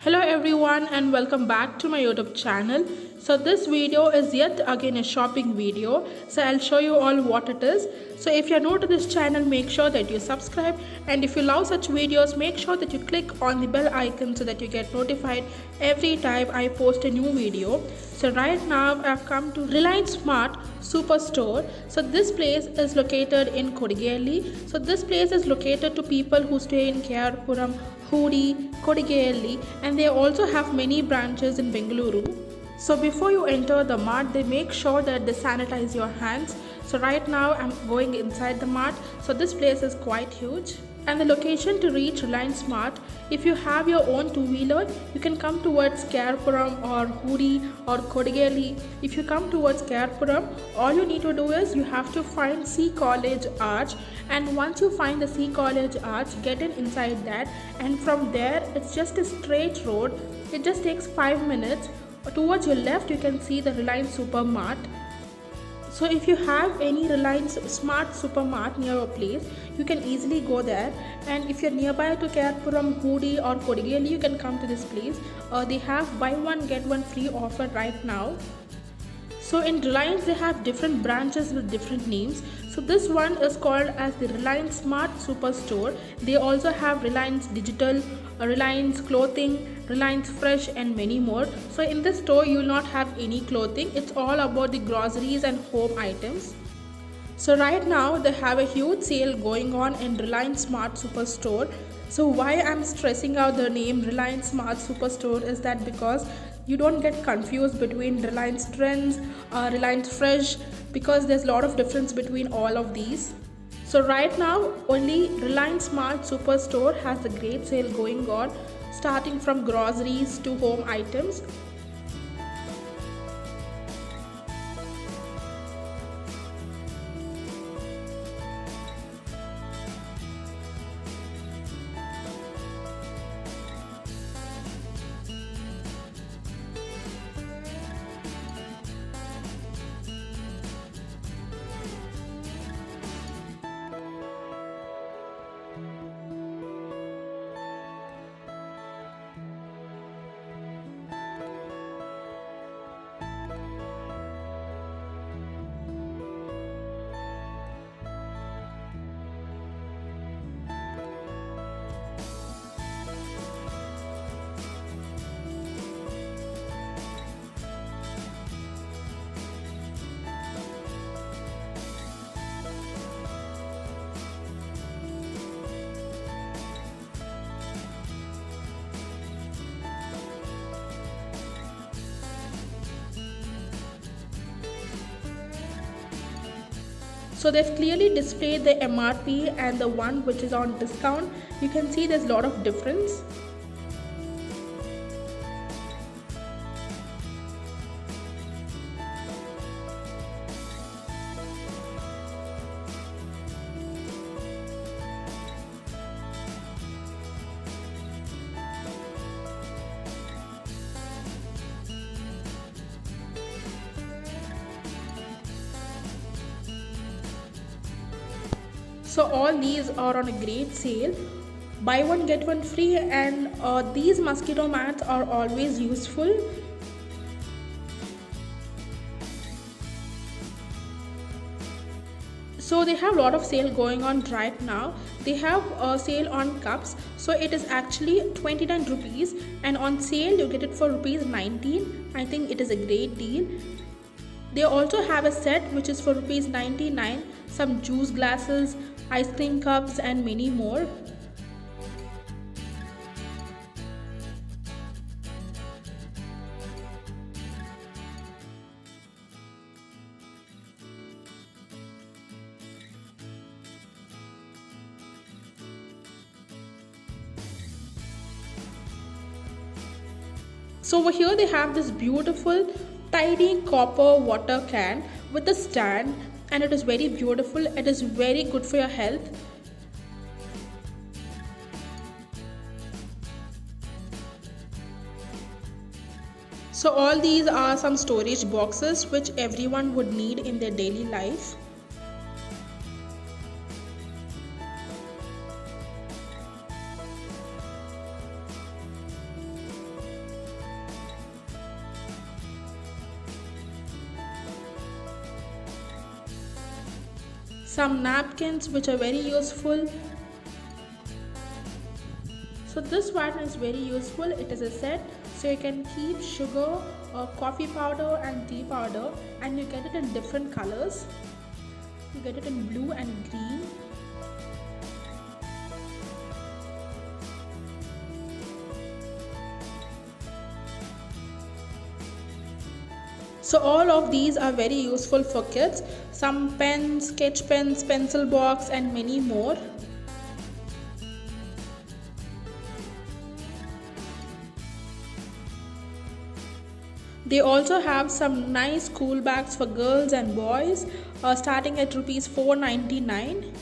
Hello everyone and welcome back to my YouTube channel. So this video is yet again a shopping video. So I'll show you all what it is. So if you're new to this channel, make sure that you subscribe, and if you love such videos, make sure that you click on the bell icon so that you get notified every time I post a new video. So right now I've come to Reliance Smart Superstore. So this place is located in Kodigelli. So this place is located to people who stay in Kerpuram, Hudi, Kodigelli, and they also have many branches in Bengaluru. So before you enter the mart, they make sure that they sanitize your hands. So right now I'm going inside the mart. So this place is quite huge. And the location to reach Reliance Smart, if you have your own two-wheeler, you can come towards Kerpuram or Hudi or Kodigelli. If you come towards Kerpuram, all you need to do is you have to find C College Arch, and once you find the C College Arch, get in inside that, and from there it's just a straight road. It just takes 5 minutes. Towards your left you can see the Reliance Supermart. So if you have any Reliance Smart Supermart near your place, you can easily go there. And if you're nearby to Kerpuram, Hudi or Kodigelli, you can come to this place. They have buy one get one free offer right now. So in Reliance they have different branches with different names. So this one is called as the Reliance Smart Superstore. They also have Reliance Digital, Reliance Clothing, Reliance Fresh and many more. So in this store you will not have any clothing. It's all about the groceries and home items. So right now they have a huge sale going on in Reliance Smart Superstore. So why I'm stressing out the name Reliance Smart Superstore is that because you don't get confused between Reliance Trends, Reliance Fresh, because there's a lot of difference between all of these. So right now only Reliance Smart Superstore has a great sale going on, starting from groceries to home items. So they've clearly displayed the MRP and the one which is on discount. You can see there's a lot of difference. So all these are on a great sale. Buy one get one free, and these mosquito mats are always useful. So they have a lot of sale going on right now. They have a sale on cups. So it is actually 29 rupees, and on sale you get it for rupees 19. I think it is a great deal. They also have a set which is for rupees 99, some juice glasses, ice cream cups and many more. So over here they have this beautiful tiny copper water can with a stand, and it is very beautiful. It is very good for your health. So all these are some storage boxes which everyone would need in their daily life. some napkins which are very useful. So this one is very useful. It is a set, so you can keep sugar, coffee powder and tea powder, and you get it in different colors. You get it in blue and green. So all of these are very useful for kids. Some pens, sketch pens, pencil box and many more. They also have some nice school bags for girls and boys, starting at rupees 499.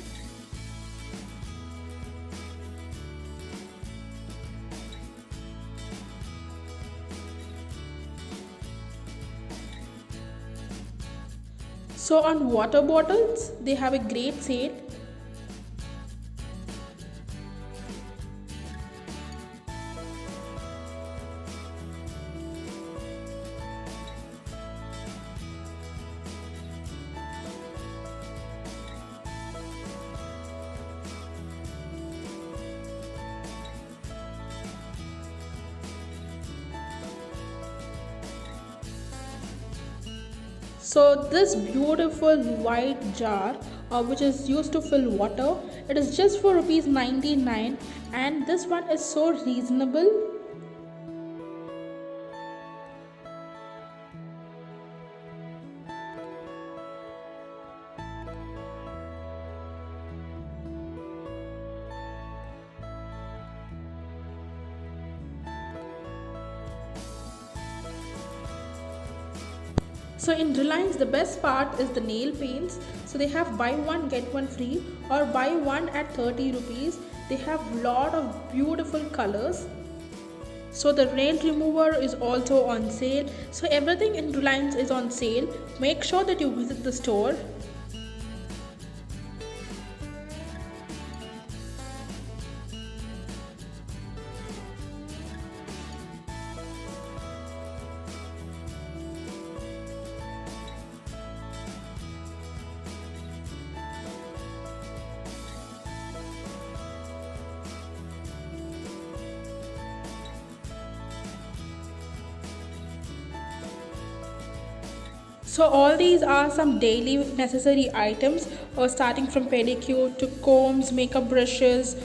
So on water bottles, they have a great sale. So this beautiful white jar which is used to fill water, it is just for rupees 99, and this one is so reasonable. So in Reliance, the best part is the nail paints. So they have buy one get one free or buy one at 30 rupees. They have lot of beautiful colors. So the nail remover is also on sale. So everything in Reliance is on sale. Make sure that you visit the store. So all these are some daily necessary items, starting from pedicure to combs, makeup brushes.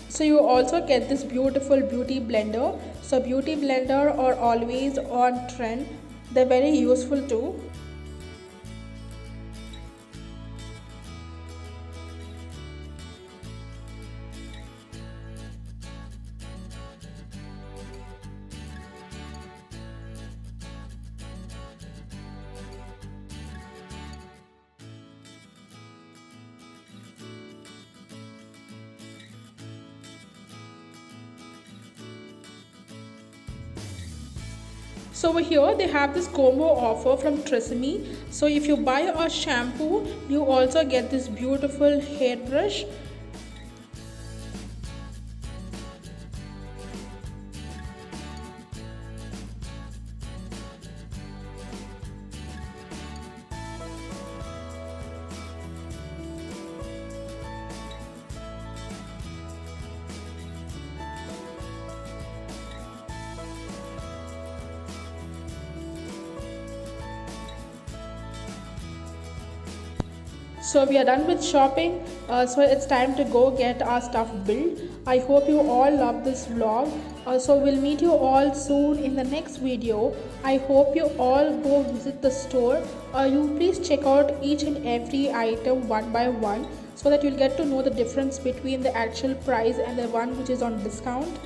So you also get this beautiful beauty blender. So beauty blender are always on trend. They're very useful too. So over here they have this combo offer from Tresemme. So if you buy a shampoo, you also get this beautiful hairbrush. So we are done with shopping, so it's time to go get our stuff built. I hope you all love this vlog. So we'll meet you all soon in the next video. I hope you all go visit the store. You please check out each and every item one by one, so that you'll get to know the difference between the actual price and the one which is on discount.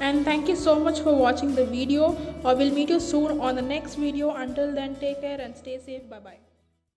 And thank you so much for watching the video. We'll meet you soon on the next video. Until then, take care and stay safe. Bye bye.